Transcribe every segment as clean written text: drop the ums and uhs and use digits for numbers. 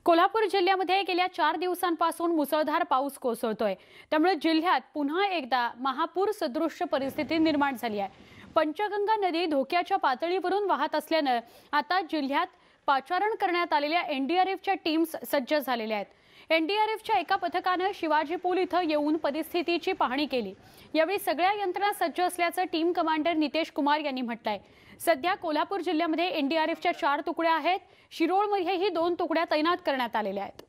कोल्हापूर जिल्ह्यामध्ये गेल्या 4 दिवसांपासून मुसळधार पाऊस कोसळतोय। त्यामुळे जिल्ह्यात पुन्हा एकदा महापूर सदृश्य परिस्थिती निर्माण झाली आहे। पंचगंगा नदी धोक्याच्या पातळीवरून वाहत असल्याने आता जिल्ह्यात पाचारण करण्यात आलेल्या एनडीआरएफच्या टीम्स सज्ज झालेल्या आहेत। एनडीआरएफच्या एका पथकाने शिवाजी पूल इथं येऊन परिस्थितीची पाहणी केली। यावेळी सगळ्या यंत्रणा सज्ज असल्याचं टीम कमांडर नितेश कुमार यांनी म्हटलंय। सध्या कोल्हापूर जिल्ह्यामध्ये एनडीआरएफच्या 4 तुकड्या आहेत। शिरोळमध्येही 2 तुकड्या तैनात करण्यात आलेल्या आहेत।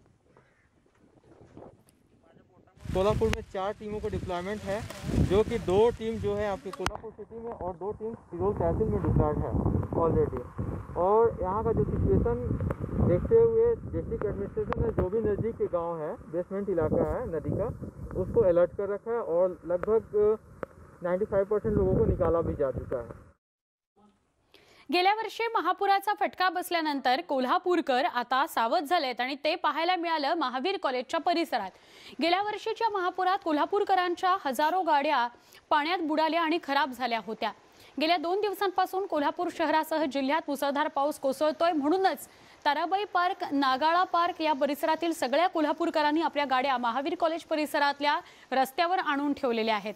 कोल्हापुर में 4 टीमों को डिप्लॉयमेंट है, जो कि 2 टीम जो है आपके कोल्हापुर सिटी में और 2 टीम शिरोल तहसील में डिप्लॉयड है ऑलरेडी। और यहाँ का जो सिचुएशन देखते हुए डिस्ट्रिक्ट एडमिनिस्ट्रेशन ने जो भी नज़दीक के गांव है, बेसमेंट इलाका है नदी का, उसको अलर्ट कर रखा है और लगभग 95% लोगों को निकाला भी जा चुका है। गेल्या वर्षी महापुराचा फटका बसल्यानंतर कोल्हापूरकर आता सावध झालेत आणि ते पाहायला मिळालं महावीर कॉलेजच्या परिसरात। गेल्या वर्षीच्या महापुरात कोल्हापूरकरांच्या हजारो गाड्या पाण्यात बुडाल्या आणि खराब झाल्या होत्या। गेल्या 2 दिवसांपासून कोल्हापूर शहरासह जिल्ह्यात मुसळधार पाऊस कोसळतोय। म्हणूनच ताराबाई पार्क, नागाळा पार्क या परिसरातील सगळ्या कोल्हापूरकरांनी आपल्या गाड्या महावीर कॉलेज परिसरातल्या रस्त्यावर आणून ठेवलेल्या आहेत।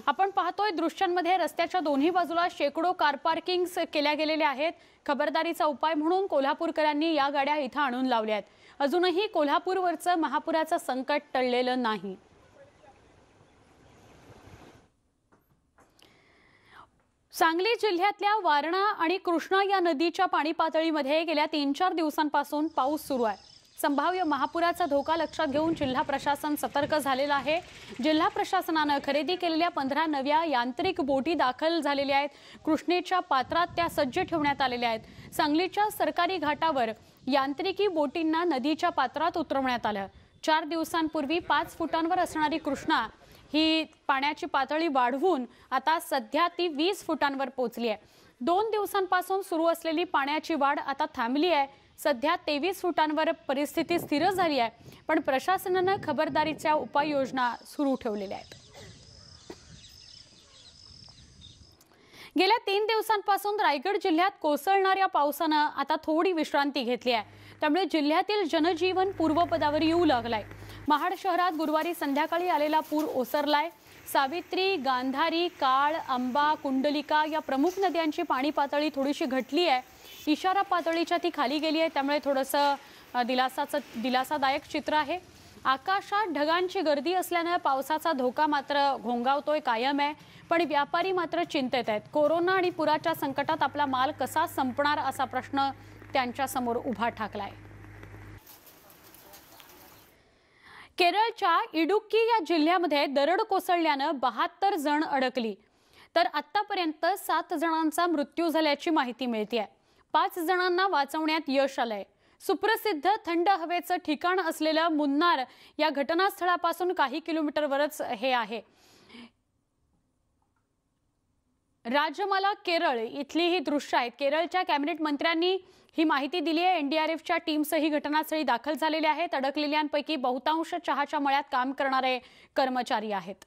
आपण पाहतोय दृश्यांमध्ये रस्त्याच्या दोन्ही बाजूला शेकडो कार पार्किंग्स केल्या गेलेल्या आहेत। खबरदारीचा उपाय म्हणून कोल्हापूरकरांनी या गाड्या इथं आणून लावल्या आहेत। अजूनही कोल्हापूरवरचं महापुराचं संकट टळलेलं नाही। सांगली जिल्ह्यातल्या वारणा आणि कृष्णा या नदीच्या पाणी पातळीमध्ये गेल्या 3-4 दिवसांपासून पाऊस सुरू आहे। संभाव्य महापुराचा धोका लक्षात घेऊन जिल्हा प्रशासन सतर्क झालेला आहे। जिल्हा प्रशासनाने खरेदी केलेल्या 15 नव्या यांत्रिक बोटी दाखल झालेल्या आहेत। कृष्णेच्या पात्रात त्या सज्ज ठेवण्यात आलेल्या आहेत। सांगलीच्या सरकारी घाटावर यांत्रिकी बोटींना नदीच्या पात्रात उतरवण्यात आलं। 4 दिवसांपूर्वी 5 फुटांवर असणारी कृष्णा ही पाण्याची पातळी वाढवून आता सध्या ती 20 फुटांवर पोहोचली आहे। 2 दिवसांपासून सुरू असलेली पाण्याची वाढ आता थांबली आहे। सध्या 23 फुटांवर परिस्थिती स्थिर झाली आहे, पण प्रशासनाने खबरदारीच्या उपाययोजना सुरू ठेवलेल्या आहेत। गेल्या 3 दिवसांपासून रायगड जिल्ह्यात कोसळणाऱ्या पावसाने आता थोडी विश्रांती घेतली आहे। त्यामुळे जिल्ह्यातील जनजीवन पूर्वपदावर येऊ लागलाय। महाड शहरात गुरुवारी संध्याकाळी आलेला पूर ओसरलाय। सावित्री, गांधारी, काळ, अंबा, कुंडलिका या प्रमुख नद्यांची पाणी पातळी थोडीशी घटली आहे। इशारा पातळीच्या ती खाली गेली आहे, त्यामुळे थोडंसं दिलासादायक चित्र आहे। आकाशात ढगांची गर्दी असल्याने पावसाचा धोका मात्र घोंगावतोय, कायम आहे। पण व्यापारी मात्र चिंतेत आहेत। कोरोना आणि पुराच्या संकटात आपला माल कसा संपणार असा प्रश्न त्यांच्या समोर उभा ठाकलाय। केरळच्या इडुक्की या जिल्ह्यामध्ये दरड कोसळल्याने 72 जण अडकली, तर आतापर्यंत 7 जणांचा मृत्यू झाल्याची माहिती मिळते। 5 जणांना वाचवण्यात यश आलंय। सुप्रसिद्ध थंड हवेचं ठिकाण असलेलं मुन्नार या घटनास्थळापासून काही किलोमीटरवरच हे आहे। राजमाला केरळ इथली ही दृश्य आहेत। केरळच्या कॅबिनेट मंत्र्यांनी ही माहिती दिली आहे। एनडीआरएफच्या टीमसही घटनास्थळी दाखल झालेल्या आहेत। अडकलेल्यांपैकी बहुतांश चहाच्या मळ्यात काम करणारे कर्मचारी आहेत।